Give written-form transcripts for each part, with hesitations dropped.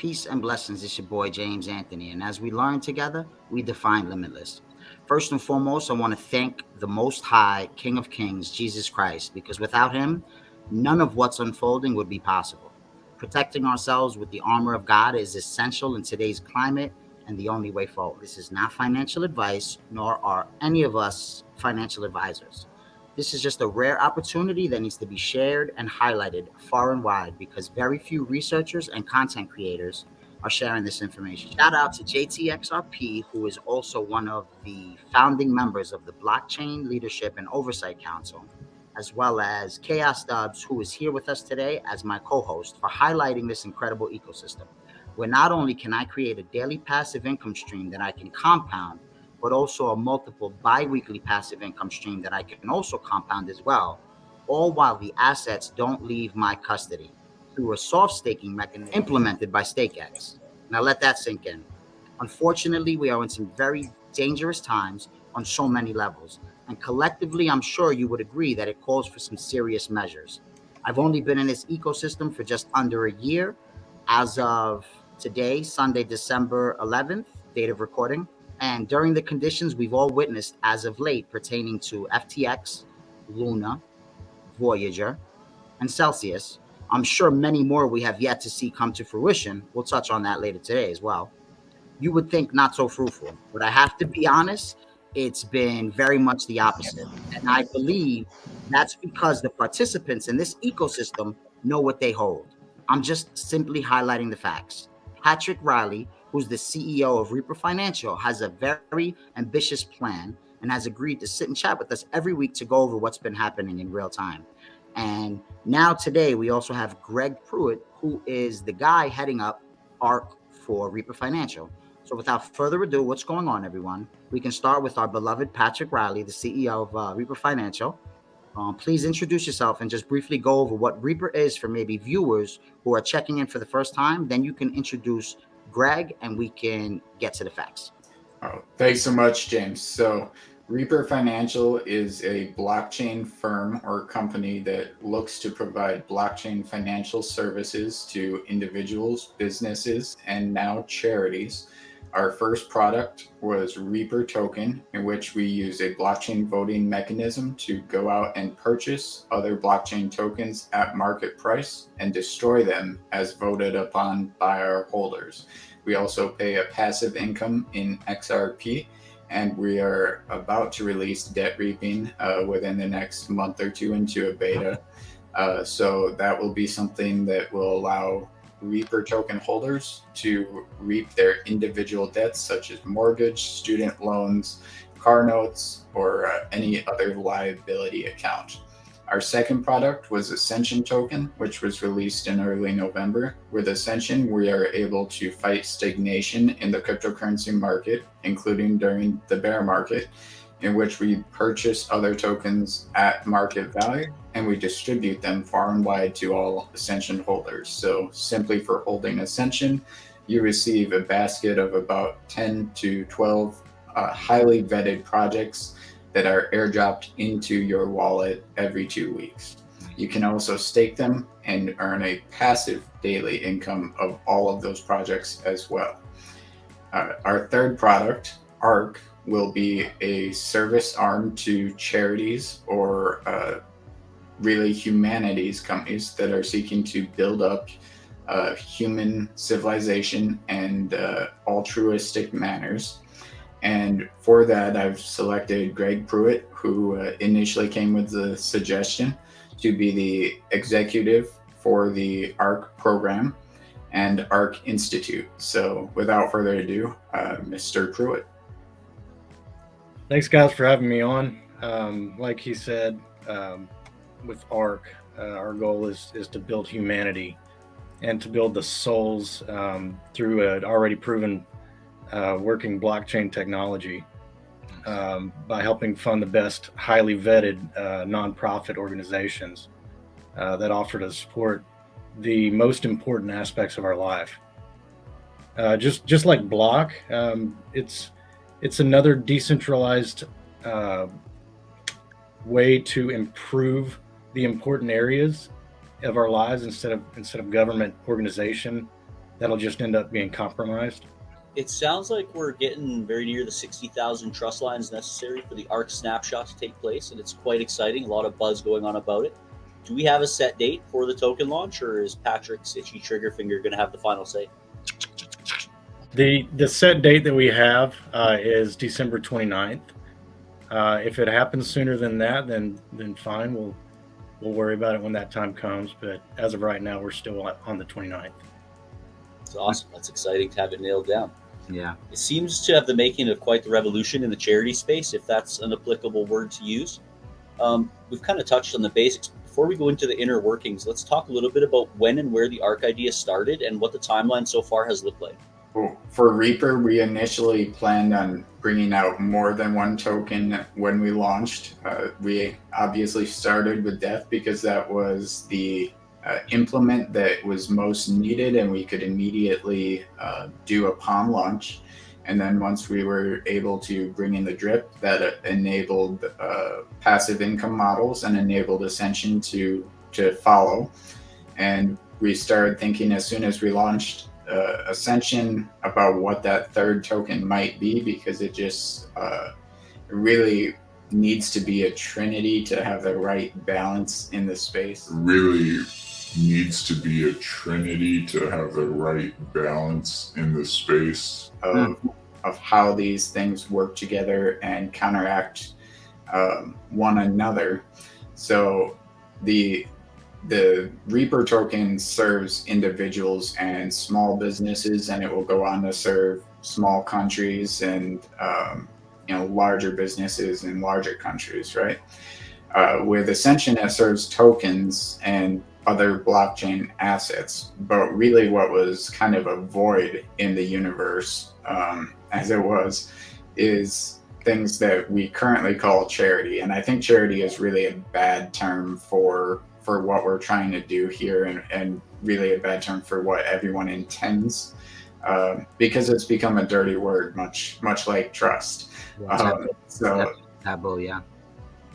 Peace and blessings. It's your boy, James Anthony. And as we learn together, we define limitless. First and foremost, I want to thank the Most High, King of Kings, Jesus Christ, because without him, none of what's unfolding would be possible. Protecting ourselves with the armor of God is essential in today's climate and the only way forward. This is not financial advice, nor are any of us financial advisors. This is just a rare opportunity that needs to be shared and highlighted far and wide because very few researchers and content creators are sharing this information. Shout out to JTXRP, who is also one of the founding members of the Blockchain Leadership and Oversight Council, as well as Chaos Dubs, who is here with us today as my co-host, for highlighting this incredible ecosystem, where not only can I create a daily passive income stream that I can compound, but also a multiple bi-weekly passive income stream that I can also compound as well, all while the assets don't leave my custody through a soft staking mechanism implemented by StakeX. Now let that sink in. Unfortunately, we are in some very dangerous times on so many levels, and collectively, I'm sure you would agree that it calls for some serious measures. I've only been in this ecosystem for just under a year. As of today, Sunday, December 11th, date of recording, and during the conditions we've all witnessed as of late pertaining to FTX, Luna, Voyager, and Celsius, I'm sure many more we have yet to see come to fruition. We'll touch on that later today as well. You would think not so fruitful, but I have to be honest, it's been very much the opposite. And I believe that's because the participants in this ecosystem know what they hold. I'm just simply highlighting the facts. Patrick Riley, who's the CEO of Reaper.Financial, has a very ambitious plan and has agreed to sit and chat with us every week to go over what's been happening in real time. And now today, we also have Greg Prewett, who is the guy heading up ARK for Reaper.Financial. So without further ado, what's going on, everyone? We can start with our beloved Patrick Riley, the CEO of Reaper.Financial. Please introduce yourself and just briefly go over what Reaper is for maybe viewers who are checking in for the first time. Then you can introduce Greg and we can get to the facts. Oh, thanks so much, James. So Reaper.Financial is a blockchain firm or company that looks to provide blockchain financial services to individuals, businesses, and now charities. Our first product was Reaper Token, in which we use a blockchain voting mechanism to go out and purchase other blockchain tokens at market price and destroy them as voted upon by our holders. We also pay a passive income in XRP, and we are about to release debt reaping within the next month or two into a beta. So that will be something that will allow Reaper token holders to reap their individual debts, such as mortgage, student loans, car notes, or any other liability account. Our second product was Ascension Token, which was released in early November. With Ascension, we are able to fight stagnation in the cryptocurrency market, including during the bear market, in which we purchase other tokens at market value and we distribute them far and wide to all Ascension holders. So simply for holding Ascension, you receive a basket of about 10 to 12 highly vetted projects that are airdropped into your wallet every 2 weeks. You can also stake them and earn a passive daily income of all of those projects as well. Our third product, ARK, will be a service arm to charities or really humanities companies that are seeking to build up human civilization and altruistic manners. And for that, I've selected Greg Prewett, who initially came with the suggestion to be the executive for the ARK program and ARK Institute. So without further ado, Mr. Prewett. Thanks, guys, for having me on. Like he said, with ARK, our goal is to build humanity and to build the souls through an already proven working blockchain technology by helping fund the best highly vetted nonprofit organizations that offer to support the most important aspects of our life. Just like Block, it's another decentralized way to improve the important areas of our lives instead of government organization that'll just end up being compromised. It sounds like we're getting very near the 60,000 trust lines necessary for the ARK snapshot to take place, and it's quite exciting. A lot of buzz going on about it. Do we have a set date for the token launch, or is Patrick's itchy trigger finger going to have the final say? The set date that we have is December 29th. If it happens sooner than that, then fine. We'll worry about it when that time comes. But as of right now, we're still on the 29th. It's awesome. That's exciting to have it nailed down. Yeah. It seems to have the making of quite the revolution in the charity space, if that's an applicable word to use. We've kind of touched on the basics. Before we go into the inner workings, let's talk a little bit about when and where the ARK idea started and what the timeline so far has looked like. Well, for Reaper, we initially planned on bringing out more than one token when we launched. We obviously started with Death because that was the implement that was most needed and we could immediately do upon launch. And then once we were able to bring in the drip, that enabled passive income models and enabled Ascension to follow. And we started thinking as soon as we launched Ascension about what that third token might be, because it just really needs to be a trinity to have the right balance in the space. Really needs to be a trinity to have the right balance in the space of how these things work together and counteract one another. So the Reaper token serves individuals and small businesses, and it will go on to serve small countries and larger businesses in larger countries, right? With Ascension, it serves tokens and other blockchain assets, but really what was kind of a void in the universe as it was is things that we currently call charity. And I think charity is really a bad term for what we're trying to do here, and really a bad term for what everyone intends, because it's become a dirty word, much like trust. Taboo, yeah.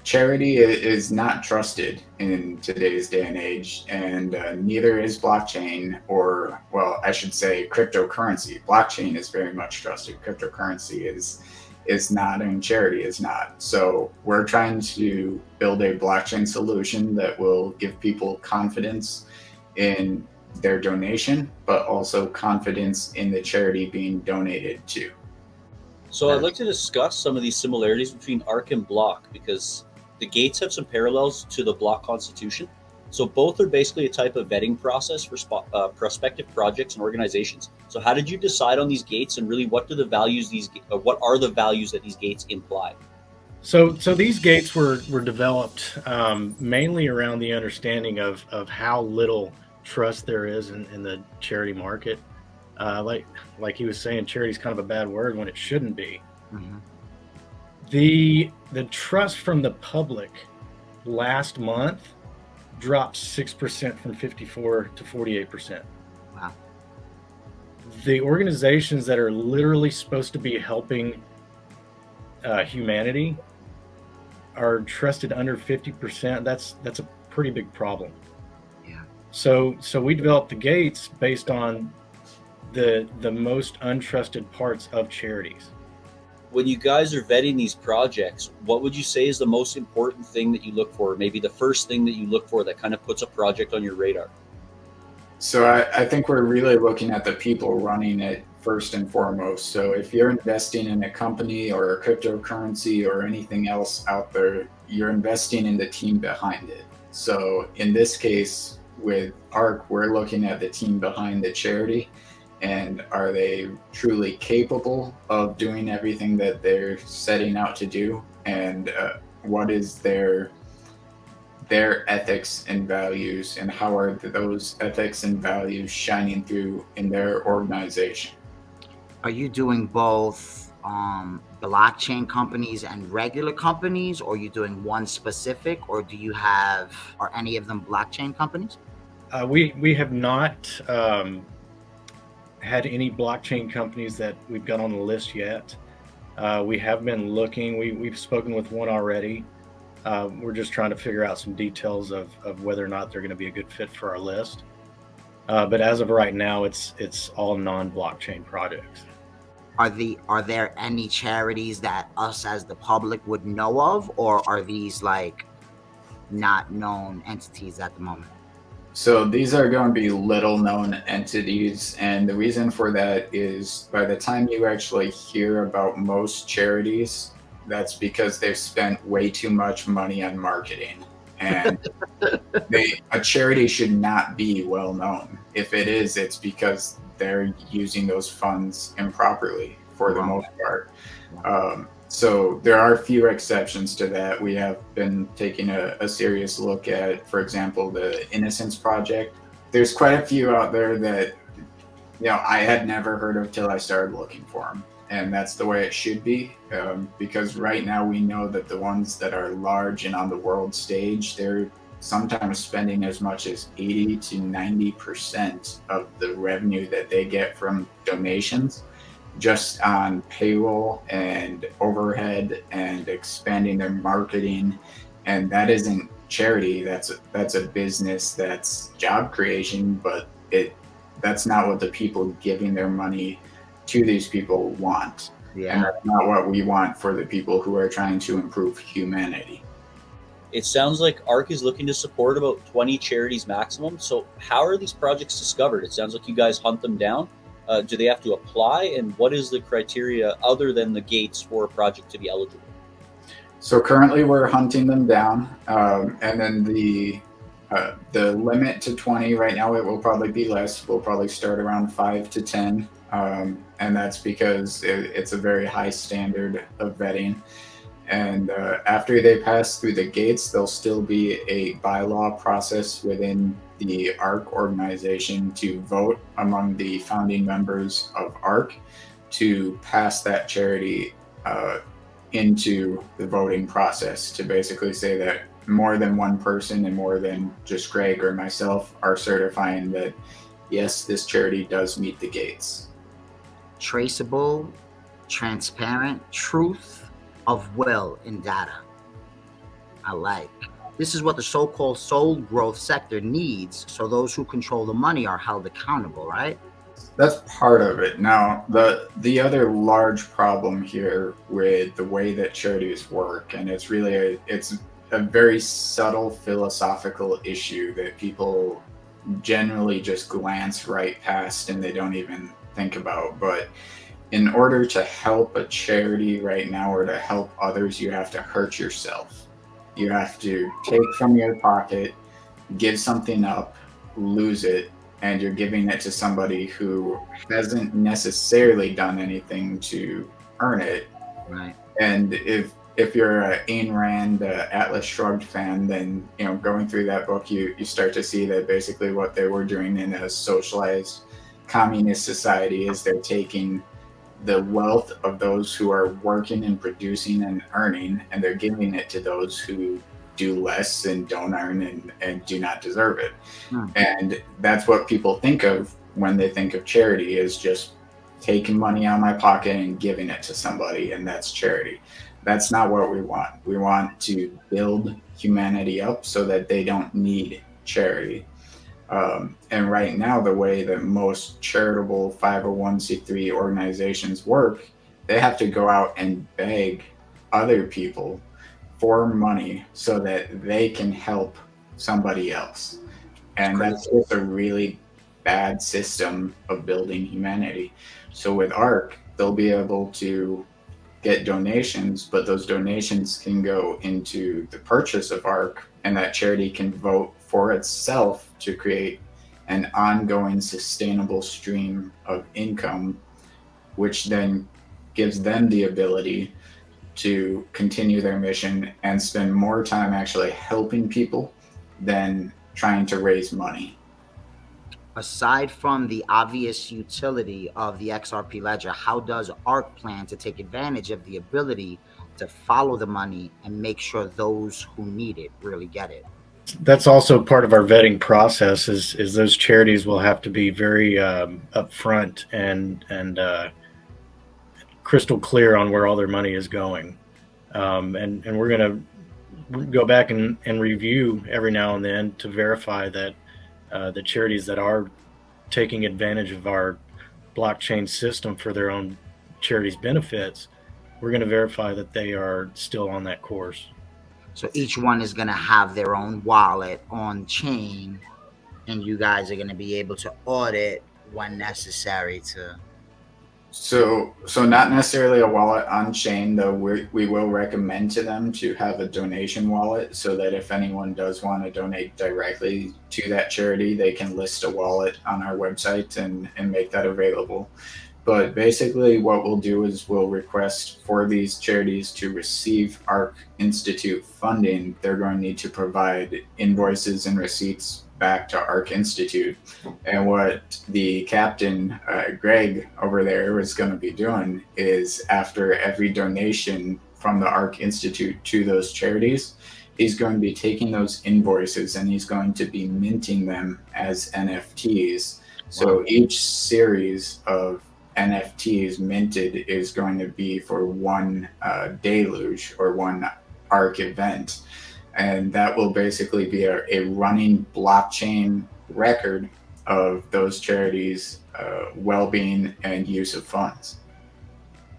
Charity is not trusted in today's day and age, and neither is blockchain, or, well, I should say cryptocurrency. Blockchain is very much trusted. Cryptocurrency is not, and charity is not. So we're trying to build a blockchain solution that will give people confidence in their donation, but also confidence in the charity being donated to. So I'd like to discuss some of these similarities between ARK and Block, because the gates have some parallels to the Block Constitution. So both are basically a type of vetting process for prospective projects and organizations. So how did you decide on these gates, and really what are the values that these gates imply? So these gates were developed mainly around the understanding of how little trust there is in the charity market. Like he was saying, charity is kind of a bad word when it shouldn't be. Mm-hmm. The trust from the public last month dropped 6% from 54 to 48%. Wow. The organizations that are literally supposed to be helping humanity are trusted under 50%. That's a pretty big problem. Yeah. So we developed the gates based on the most untrusted parts of charities. When you guys are vetting these projects, what would you say is the most important thing that you look for? Maybe the first thing that you look for that kind of puts a project on your radar? So I think we're really looking at the people running it first and foremost. So if you're investing in a company or a cryptocurrency or anything else out there, you're investing in the team behind it. So in this case with ARK, we're looking at the team behind the charity. And are they truly capable of doing everything that they're setting out to do? And what is their ethics and values, and how are those ethics and values shining through in their organization? Are you doing both blockchain companies and regular companies, or are you doing one specific, or are any of them blockchain companies? We have not had any blockchain companies that we've got on the list yet. We have been looking. We've spoken with one already. We're just trying to figure out some details of whether or not they're going to be a good fit for our list. But as of right now, it's all non-blockchain projects. Are there any charities that us as the public would know of, or are these like not known entities at the moment? So these are going to be little known entities. And the reason for that is by the time you actually hear about most charities, that's because they've spent way too much money on marketing. And a charity should not be well known. If it is, it's because they're using those funds improperly for the most part. So there are a few exceptions to that. We have been taking a serious look at, for example, the Innocence Project. There's quite a few out there that, I had never heard of till I started looking for them. And that's the way it should be, because right now we know that the ones that are large and on the world stage, they're sometimes spending as much as 80 to 90% of the revenue that they get from donations just on payroll and overhead and expanding their marketing. And that isn't charity. That's a business, that's job creation, but that's not what the people giving their money to these people want. And that's not what we want for the people who are trying to improve humanity. It sounds like ARK is looking to support about 20 charities maximum. So how are these projects discovered? It sounds like you guys hunt them down. Do they have to apply? And what is the criteria other than the gates for a project to be eligible? So currently we're hunting them down. And then the limit to 20 right now, it will probably be less. We'll probably start around 5 to 10. And that's because it's a very high standard of vetting. And after they pass through the gates, there'll still be a bylaw process within the ARK organization to vote among the founding members of ARK to pass that charity into the voting process, to basically say that more than one person and more than just Greg or myself are certifying that, yes, this charity does meet the gates. Traceable, transparent, truth of will in data. I like. This is what the so-called soul growth sector needs, so those who control the money are held accountable, right? That's part of it. Now, the other large problem here with the way that charities work, and it's really it's a very subtle philosophical issue that people generally just glance right past and they don't even think about. But in order to help a charity right now or to help others, you have to hurt yourself. You have to take from your pocket, give something up, lose it, and you're giving it to somebody who hasn't necessarily done anything to earn it. Right. And if you're an Ayn Rand, Atlas Shrugged fan, then going through that book, you start to see that basically what they were doing in a socialized communist society is they're taking the wealth of those who are working and producing and earning, and they're giving it to those who do less and don't earn and do not deserve it. And that's what people think of when they think of charity, is just taking money out of my pocket and giving it to somebody, and that's charity. That's not what we want. We want to build humanity up so that they don't need charity. And right now, the way that most charitable 501c3 organizations work, they have to go out and beg other people for money so that they can help somebody else. And that's just a really bad system of building humanity. So with ARK, they'll be able to get donations, but those donations can go into the purchase of ARK, and that charity can vote for itself to create an ongoing sustainable stream of income, which then gives them the ability to continue their mission and spend more time actually helping people than trying to raise money. Aside from the obvious utility of the XRP ledger, how does ARK plan to take advantage of the ability to follow the money and make sure those who need it really get it? That's also part of our vetting process, is those charities will have to be very upfront and crystal clear on where all their money is going. And we're going to go back and review every now and then to verify that the charities that are taking advantage of our blockchain system for their own charities' benefits, we're going to verify that they are still on that course. So each one is going to have their own wallet on chain, and you guys are going to be able to audit when necessary to. So not necessarily a wallet on chain, though. We will recommend to them to have a donation wallet, so that if anyone does want to donate directly to that charity, they can list a wallet on our website and make that available. But basically what we'll do is we'll request for these charities to receive ARK Institute funding. They're going to need to provide invoices and receipts back to ARK Institute. And what the captain, Greg, over there is going to be doing is, after every donation from the ARK Institute to those charities, he's going to be taking those invoices and he's going to be minting them as NFTs. So each series of NFTs minted is going to be for one deluge or one ARK event. And that will basically be a running blockchain record of those charities' well-being and use of funds.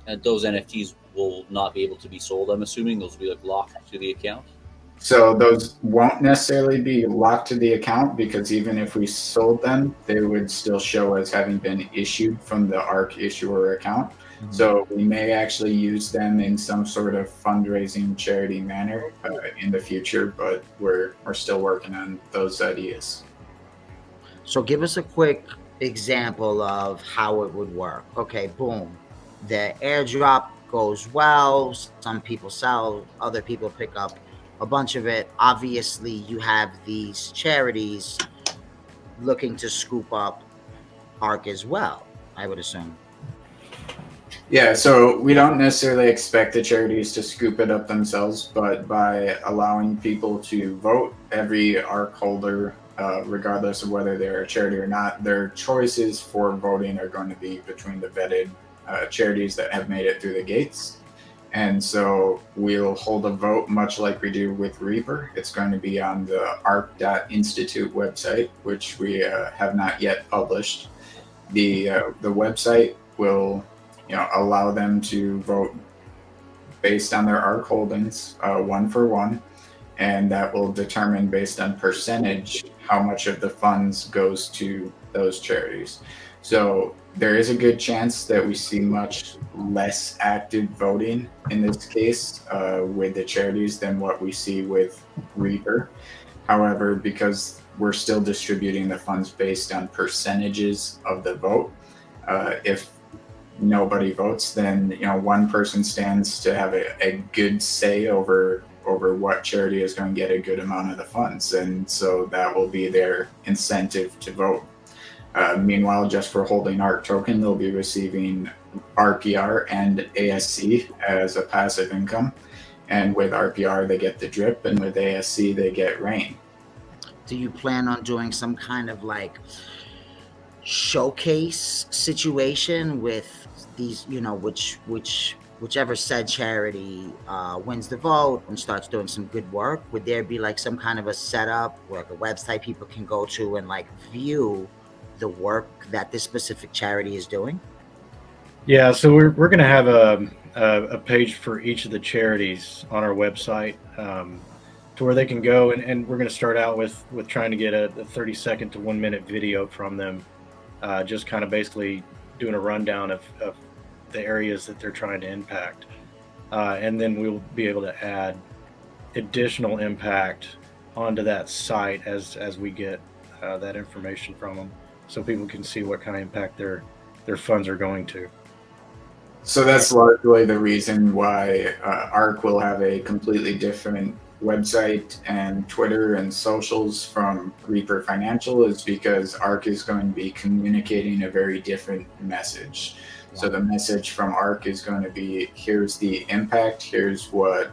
And those NFTs will not be able to be sold, I'm assuming? Those will be like locked to the account? So those won't necessarily be locked to the account, because even if we sold them, they would still show as having been issued from the ARK issuer account. Mm-hmm. So we may actually use them in some sort of fundraising charity manner in the future, but we're still working on those ideas. So give us a quick example of how it would work. Okay, boom. The airdrop goes well. Some people sell, other people pick up a bunch of it. Obviously, you have these charities looking to scoop up ARK as well, I would assume. Yeah, so we don't necessarily expect the charities to scoop it up themselves, but by allowing people to vote, every ARK holder, regardless of whether they're a charity or not, their choices for voting are going to be between the vetted charities that have made it through the gates. And so we'll hold a vote much like we do with Reaper. It's going to be on the ark.institute website, which we have not yet published. The website will allow them to vote based on their ARK holdings, one for one, and that will determine based on percentage how much of the funds goes to those charities. So there is a good chance that we see much less active voting in this case with the charities than what we see with Reaper. However, because we're still distributing the funds based on percentages of the vote, if nobody votes, then one person stands to have a good say over what charity is going to get a good amount of the funds, and so that will be their incentive to vote. Meanwhile, just for holding ARK token, they'll be receiving RPR and ASC as a passive income. And with RPR, they get the drip, and with ASC, they get rain. Do you plan on doing some kind of like showcase situation with these, whichever said charity wins the vote and starts doing some good work? Would there be like some kind of a setup, like a website people can go to and like view the work that this specific charity is doing? Yeah, so we're going to have a page for each of the charities on our website to where they can go, and we're going to start out with trying to get a 30-second to 1 minute video from them, just kind of basically doing a rundown of the areas that they're trying to impact, and then we'll be able to add additional impact onto that site as we get that information from them, so people can see what kind of impact their funds are going to. So that's largely the reason why ARK will have a completely different website and Twitter and socials from Reaper.Financial, is because ARK is going to be communicating a very different message. So the message from ARK is going to be, here's the impact, here's what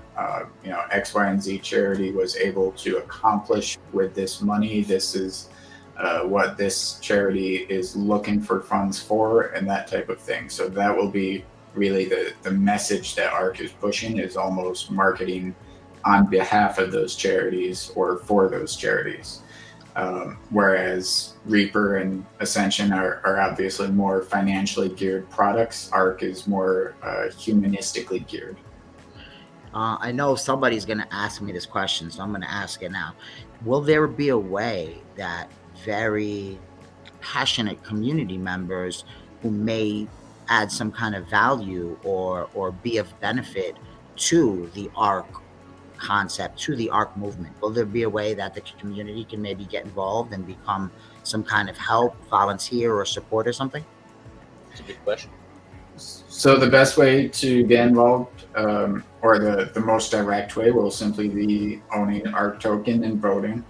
X, Y, and Z charity was able to accomplish with this money. This is what this charity is looking for funds for, and that type of thing. So that will be really the message that ARK is pushing, is almost marketing on behalf of those charities or for those charities. Whereas Reaper and Ascension are obviously more financially geared products. ARK is more humanistically geared. I know somebody's going to ask me this question, so I'm going to ask it now. Will there be a way that very passionate community members who may add some kind of value or be of benefit to the ARK concept, to the ARK movement, will there be a way that the community can maybe get involved and become some kind of help, volunteer, or support or something? That's a good question. So the best way to get involved, or the most direct way, will simply be owning ARK token and voting.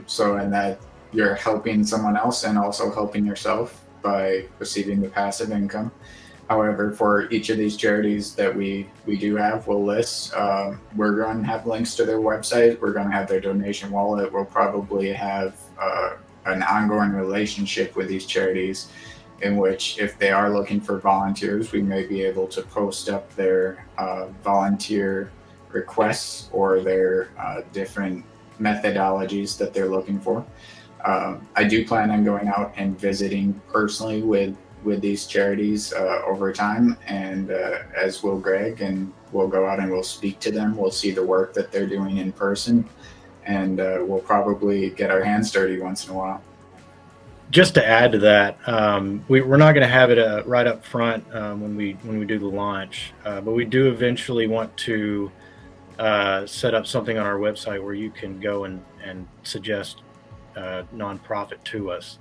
So in that you're helping someone else and also helping yourself by receiving the passive income. However, for each of these charities that we do have, we'll list. We're going to have links to their website. We're going to have their donation wallet. We'll probably have an ongoing relationship with these charities, in which if they are looking for volunteers, we may be able to post up their volunteer requests or their different methodologies that they're looking for. I do plan on going out and visiting personally with these charities over time, and as will Greg, and we'll go out and we'll speak to them. We'll see the work that they're doing in person, and we'll probably get our hands dirty once in a while. Just to add to that, we're not going to have it right up front when we do the launch, but we do eventually want to set up something on our website where you can go and suggest nonprofit to us,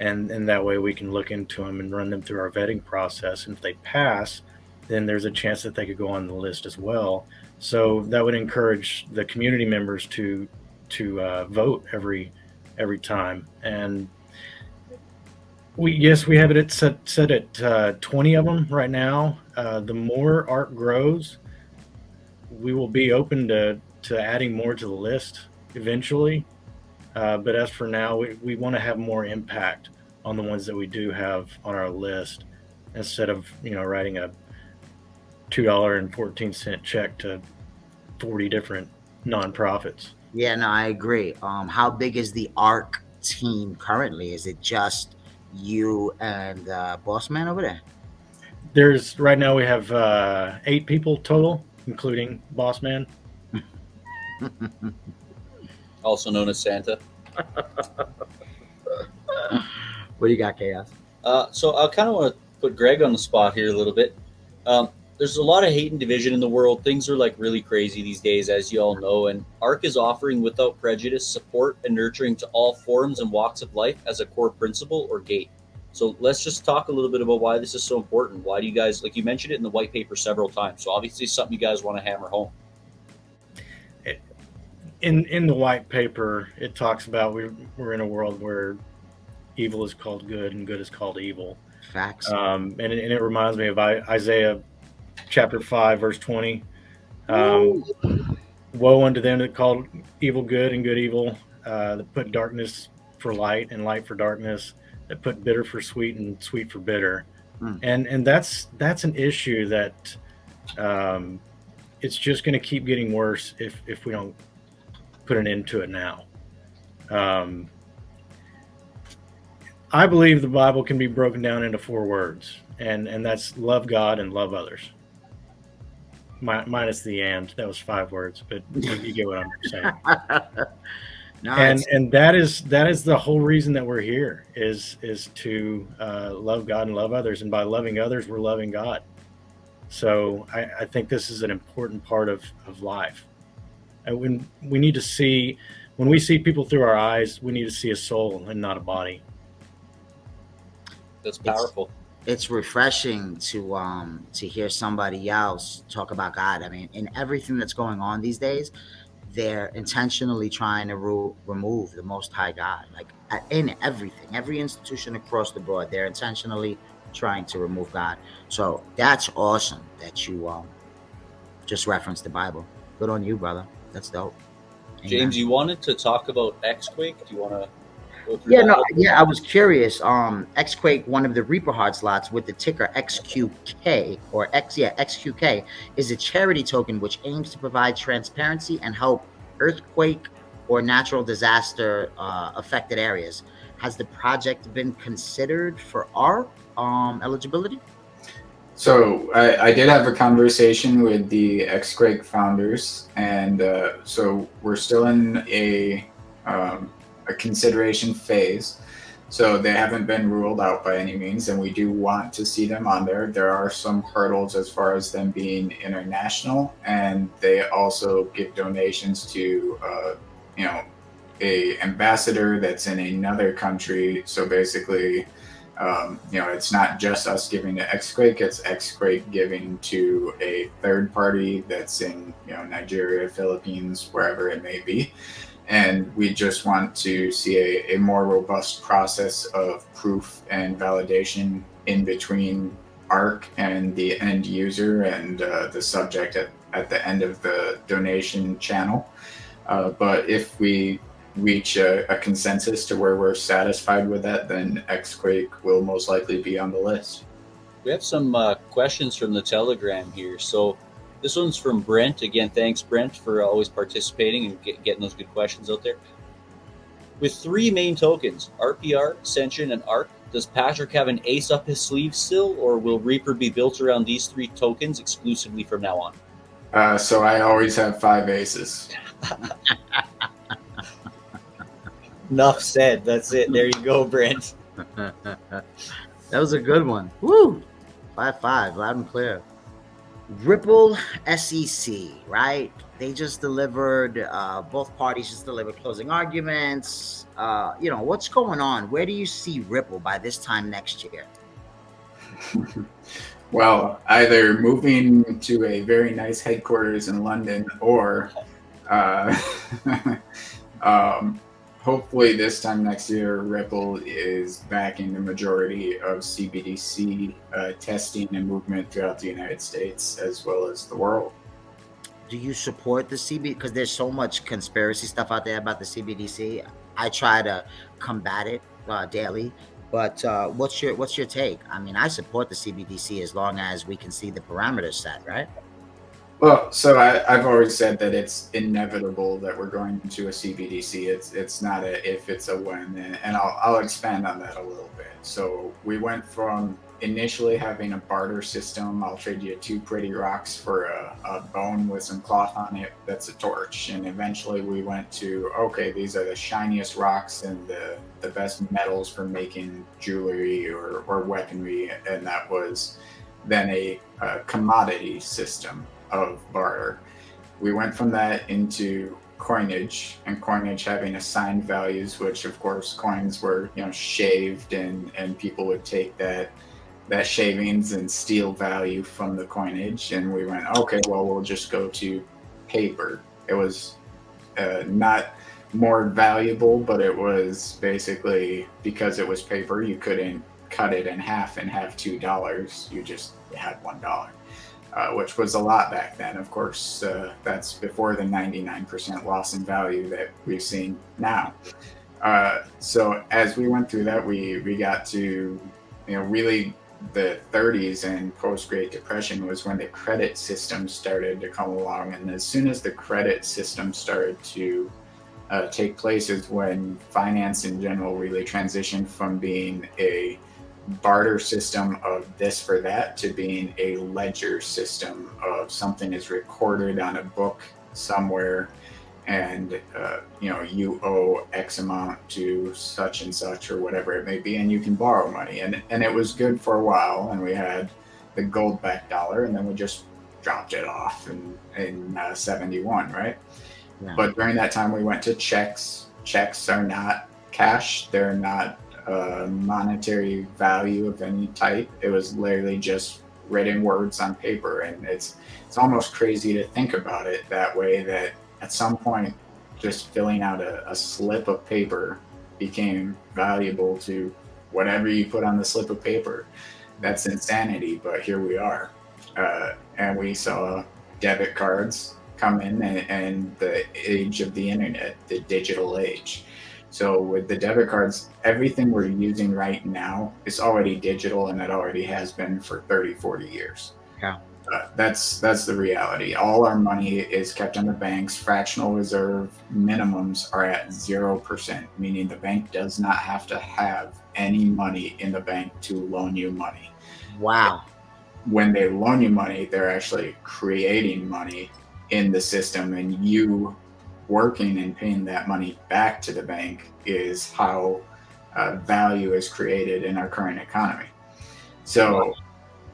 and that way we can look into them and run them through our vetting process. And if they pass, then there's a chance that they could go on the list as well. So that would encourage the community members to vote every time. And we have it set at 20 of them right now. The more ARK grows, we will be open to adding more to the list eventually. But as for now, we want to have more impact on the ones that we do have on our list, instead of writing a $2.14 check to 40 different nonprofits. Yeah, no, I agree. How big is the ARK team currently? Is it just you and Boss Man over there? Right now we have 8 people total, including Boss Man. Also known as Santa. What do you got, Chaos? So I kind of want to put Greg on the spot here a little bit. There's a lot of hate and division in the world. Things are like really crazy these days, as you all know, and ARK is offering without prejudice support and nurturing to all forms and walks of life as a core principle or gate. So let's just talk a little bit about why this is so important. Why do you guys, like you mentioned it in the white paper several times, so obviously it's something you guys want to hammer home. In the white paper, it talks about we're in a world where evil is called good and good is called evil. Facts. And it reminds me of Isaiah chapter 5, verse 20. Woe unto them that called evil good and good evil, that put darkness for light and light for darkness, that put bitter for sweet and sweet for bitter. And that's an issue that it's just going to keep getting worse if we don't put an end to it now. I believe the Bible can be broken down into 4 words, and that's love God and love others. Minus the and. That was 5 words, but you get what I'm saying. Nice. And that is the whole reason that we're here is to love God and love others, and by loving others, we're loving God. So I think this is an important part of life. And when we see people through our eyes, we need to see a soul and not a body. That's powerful. It's refreshing to hear somebody else talk about God. I mean, in everything that's going on these days, they're intentionally trying to remove the Most High God. Like in everything, every institution across the board, they're intentionally trying to remove God. So that's awesome that you just referenced the Bible. Good on you, brother. That's dope. Amen. James, you wanted to talk about Xquake? Do you want to go through that? I was curious. Xquake, one of the Reaper hard slots with the ticker XQK XQK, is a charity token which aims to provide transparency and help earthquake or natural disaster affected areas. Has the project been considered for ARK eligibility? So I did have a conversation with the Xquake founders, and so we're still in a consideration phase. So they haven't been ruled out by any means, and we do want to see them on there. There are some hurdles as far as them being international, and they also give donations to, a ambassador that's in another country. So basically, it's not just us giving to Xquake, it's Xquake giving to a third party that's in, Nigeria, Philippines, wherever it may be. And we just want to see a more robust process of proof and validation in between ARK and the end user and the subject at the end of the donation channel. But if we reach a consensus to where we're satisfied with that, then Xquake will most likely be on the list. We have some questions from the Telegram here. So this one's from Brent. Again, thanks, Brent, for always participating and getting those good questions out there. With 3 main tokens, RPR, Ascension, and ARK, does Patrick have an ace up his sleeve still, or will Reaper be built around these 3 tokens exclusively from now on? So I always have 5 aces. Enough said. That's it. There you go, Brent. That was a good one. Woo! 5-5, loud and clear. Ripple SEC, right? They just delivered, both parties just delivered closing arguments. What's going on? Where do you see Ripple by this time next year? Well, either moving to a very nice headquarters in London or hopefully this time next year, Ripple is backing the majority of CBDC testing and movement throughout the United States as well as the world. Do you support the CBDC? Because there's so much conspiracy stuff out there about the CBDC. I try to combat it daily. But what's your take? I mean, I support the CBDC as long as we can see the parameters set, right? Well, so I've always said that it's inevitable that we're going into a CBDC. It's not a if, it's a when, and I'll expand on that a little bit. So we went from initially having a barter system. I'll trade you 2 pretty rocks for a bone with some cloth on it. That's a torch. And eventually we went to, okay, these are the shiniest rocks and the best metals for making jewelry or weaponry. And that was then a commodity system of barter. We went from that into coinage, and coinage having assigned values, which of course coins were shaved, and people would take that shavings and steal value from the coinage. And we went, okay, well, we'll just go to paper. It was not more valuable, but it was basically, because it was paper, you couldn't cut it in half and have $2. You just had $1. Which was a lot back then. Of course, that's before the 99% loss in value that we've seen now. So as we went through that, we got to, really the 30s and post-Great Depression was when the credit system started to come along. And as soon as the credit system started to take place is when finance in general really transitioned from being a barter system of this for that to being a ledger system of something is recorded on a book somewhere, and you owe X amount to such and such or whatever it may be, and you can borrow money. And it was good for a while, and we had the gold-backed dollar, and then we just dropped it off in 71, right? Yeah. But during that time we went to checks. Checks are not cash, they're not monetary value of any type. It was literally just written words on paper, and it's almost crazy to think about it that way, that at some point just filling out a slip of paper became valuable to whatever you put on the slip of paper. That's insanity, but here we are. And we saw debit cards come in, and the age of the internet, the digital age. So with the debit cards, everything we're using right now is already digital, and it already has been for 30, 40 years. Yeah. That's the reality. All our money is kept in the banks. Fractional reserve minimums are at 0%, meaning the bank does not have to have any money in the bank to loan you money. Wow. When they loan you money, they're actually creating money in the system, and you working and paying that money back to the bank is how value is created in our current economy. So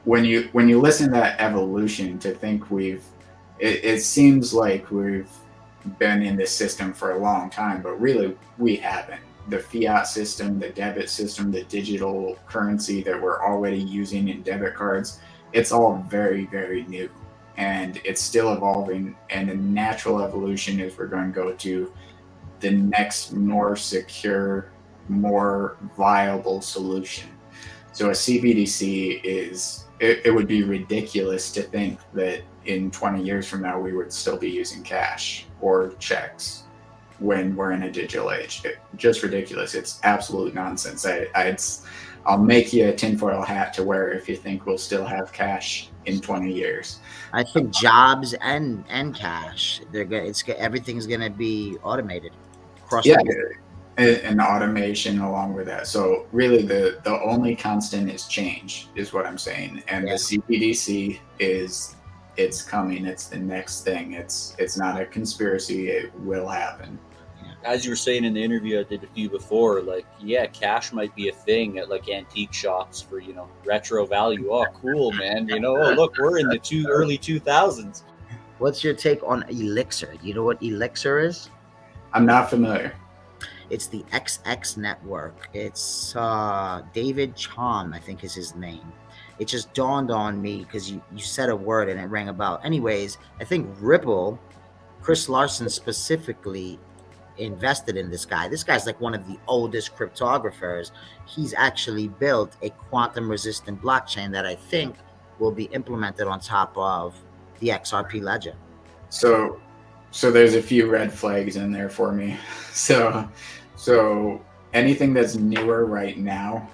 when you listen to that evolution, to think it seems like we've been in this system for a long time, but really we haven't. The fiat system, the debit system, the digital currency that we're already using in debit cards, it's all very, very new, and it's still evolving. And the natural evolution is we're going to go to the next more secure, more viable solution. So a CBDC it would be ridiculous to think that in 20 years from now we would still be using cash or checks when we're in a digital age. Just ridiculous. It's absolute nonsense. I'll make you a tinfoil hat to wear if you think we'll still have cash in 20 years. I think jobs and cash, everything's going to be automated. And automation along with that. So really the only constant is change, is what I'm saying. And the CBDC it's coming. It's the next thing. It's not a conspiracy. It will happen. As you were saying in the interview I did with you before, cash might be a thing at antique shops for, retro value. Oh, cool, man. Oh, look, we're in the early 2000s. What's your take on Elixir? You know what Elixir is? I'm not familiar. It's the XX network. It's David Chom, I think is his name. It just dawned on me because you said a word and it rang a bell. Anyways, I think Ripple, Chris Larsen specifically, invested in this guy. This guy's like one of the oldest cryptographers. He's actually built a quantum resistant blockchain that I think will be implemented on top of the XRP ledger. So there's a few red flags in there for me. So anything that's newer right now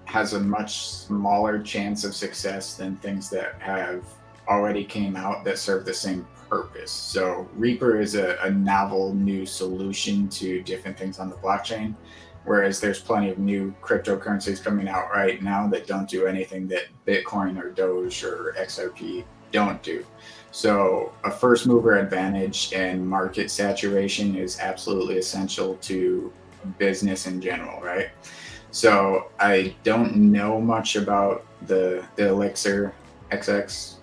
has a much smaller chance of success than things that have already came out that serve the same purpose. So Reaper is a novel new solution to different things on the blockchain, whereas there's plenty of new cryptocurrencies coming out right now that don't do anything that Bitcoin or Doge or XRP don't do. So a first mover advantage and market saturation is absolutely essential to business in general, right? So I don't know much about the Elixir XX,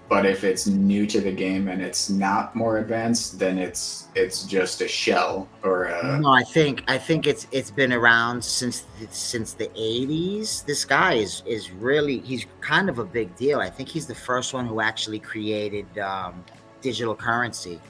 but if it's new to the game and it's not more advanced, then it's just a shell or a... No, I think it's been around since the 80s. This guy is really, he's kind of a big deal. I think he's the first one who actually created digital currency.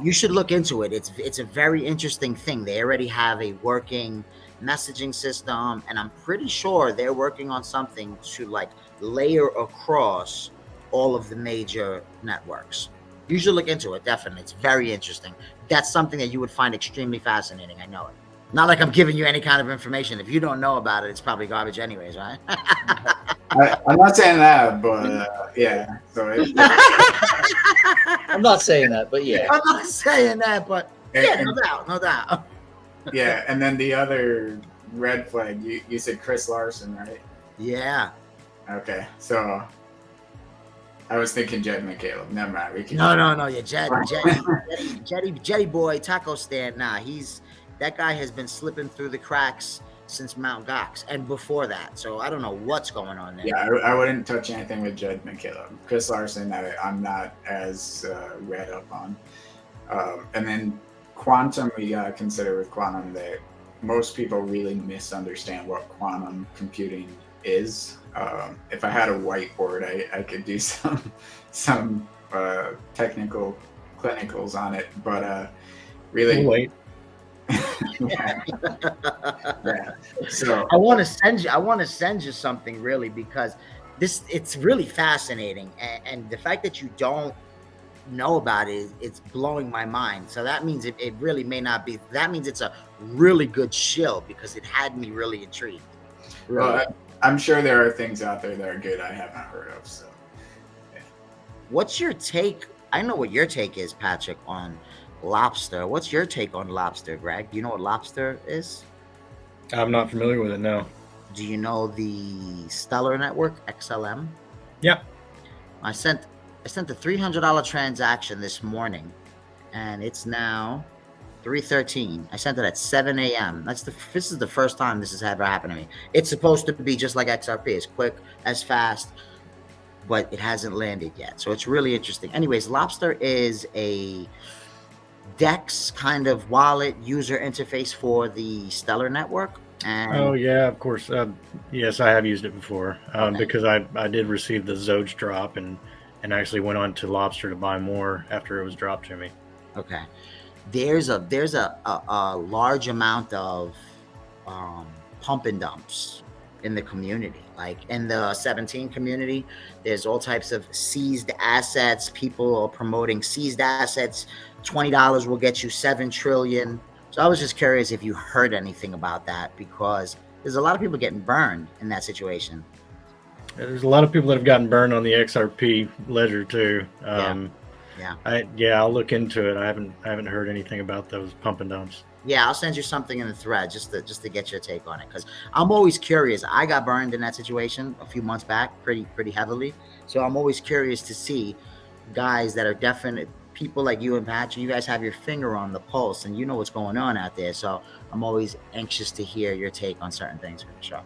You should look into it. It's a very interesting thing. They already have a working messaging system, and I'm pretty sure they're working on something to layer across all of the major networks. You should look into it, definitely. It's very interesting. That's something that you would find extremely fascinating. I know it. Not like I'm giving you any kind of information. If you don't know about it, it's probably garbage anyways, right? I'm not saying that, but yeah. So I'm not saying that, but yeah. I'm not saying that, but yeah, no doubt. Yeah, and then the other red flag, you said Chris Larsen, right? Yeah. Okay, so I was thinking Jed McCaleb. Never mind. No. Yeah, Jetty boy, taco stand. Nah, that guy has been slipping through the cracks since Mount Gox and before that. So I don't know what's going on there. Yeah, I wouldn't touch anything with Jed McCaleb. Chris Larsen, I'm not as read up on. And then quantum, we gotta consider with quantum that most people really misunderstand what quantum computing is. If I had a whiteboard, I could do some technical clinicals on it, but really. Wait. Yeah. So I want to send you something really, because it's really fascinating, and the fact that you don't know about it, it's blowing my mind. So that means it really may not be. That means it's a really good shill, because it had me really intrigued. Really. Well, I'm sure there are things out there that are good I haven't heard of. So what's your take? I know what your take is, Patrick, on lobster. What's your take on lobster, Greg? Do you know what lobster is? I'm not familiar with it, no. Do you know the Stellar Network, XLM? Yeah. I sent a $300 transaction this morning, and it's now 3:13. I sent it at 7 a.m. This is the first time this has ever happened to me. It's supposed to be just like XRP, as quick, as fast, but it hasn't landed yet. So it's really interesting. Anyways, Lobster is a DEX kind of wallet user interface for the Stellar Network. And oh yeah, of course. Yes, I have used it before because I did receive the Zoge drop and actually went on to Lobster to buy more after it was dropped to me. Okay. There's a large amount of pump and dumps in the community. Like in the 17 community, there's all types of seized assets. People are promoting seized assets. $20 will get you 7 trillion. So I was just curious if you heard anything about that, because there's a lot of people getting burned in that situation. There's a lot of people that have gotten burned on the XRP ledger too. I'll look into it. I haven't heard anything about those pump and dumps. Yeah, I'll send you something in the thread just to get your take on it, because I'm always curious. I got burned in that situation a few months back pretty heavily. So I'm always curious to see guys that are definite people like you and Patrick. You guys have your finger on the pulse and you know what's going on out there. So I'm always anxious to hear your take on certain things for the show.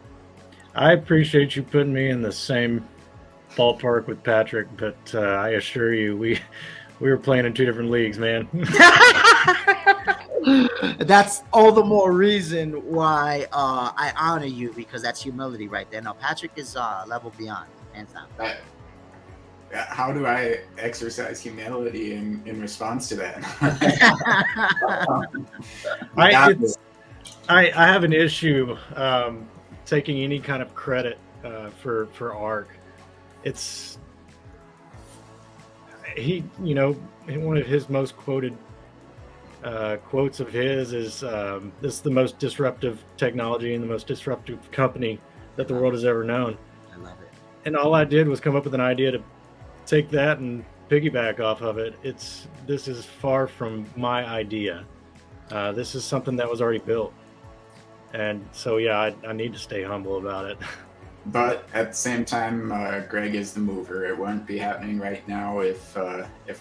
I appreciate you putting me in the same ballpark with Patrick, but I assure you we were playing in 2 different leagues, man. That's all the more reason why I honor you, because that's humility right there. No, Patrick is level beyond, hands down. How do I exercise humility in response to that? I have an issue taking any kind of credit for ARK. It's one of his most quoted quotes of his is this is the most disruptive technology and the most disruptive company that the world has ever known. I love it. And all I did was come up with an idea to take that and piggyback off of it. This is far from my idea. This is something that was already built. And so, yeah, I need to stay humble about it. But at the same time, Greg is the mover. It wouldn't be happening right now if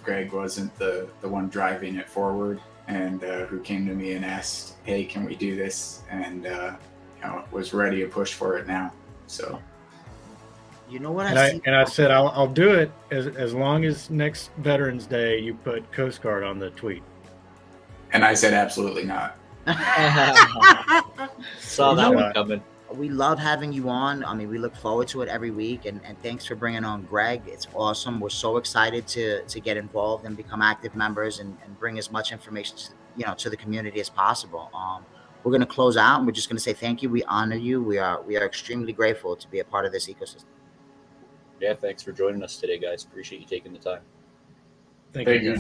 Greg wasn't the one driving it forward, and who came to me and asked, "Hey, can we do this?" And was ready to push for it now. So, you know what I said I'll do it as long as next Veterans Day you put Coast Guard on the tweet. And I said absolutely not. Saw that one coming. We love having you on. I mean, we look forward to it every week, and thanks for bringing on Greg. It's awesome. We're so excited to get involved and become active members and bring as much information to the community as possible. We're going to close out, and we're just going to say thank you. We honor you. We are extremely grateful to be a part of this ecosystem. Yeah, thanks for joining us today, guys. Appreciate you taking the time. Thank you.